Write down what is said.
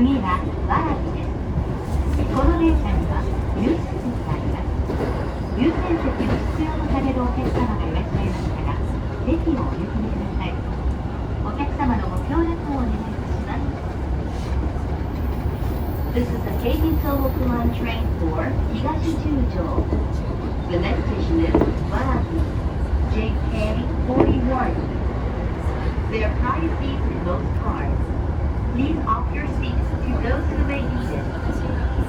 次は蕨です。この電車には優先席があります。優先席を必要とされるお客様がいらっしゃいましたが、席をお譲りください。お客様のご協力をお願いいたします。This is the Keiji Tohokuman train for Higashi Chujo. The next station is Warabi, JK41. There are private seats in most cars. Please offer your seats to those who may need it.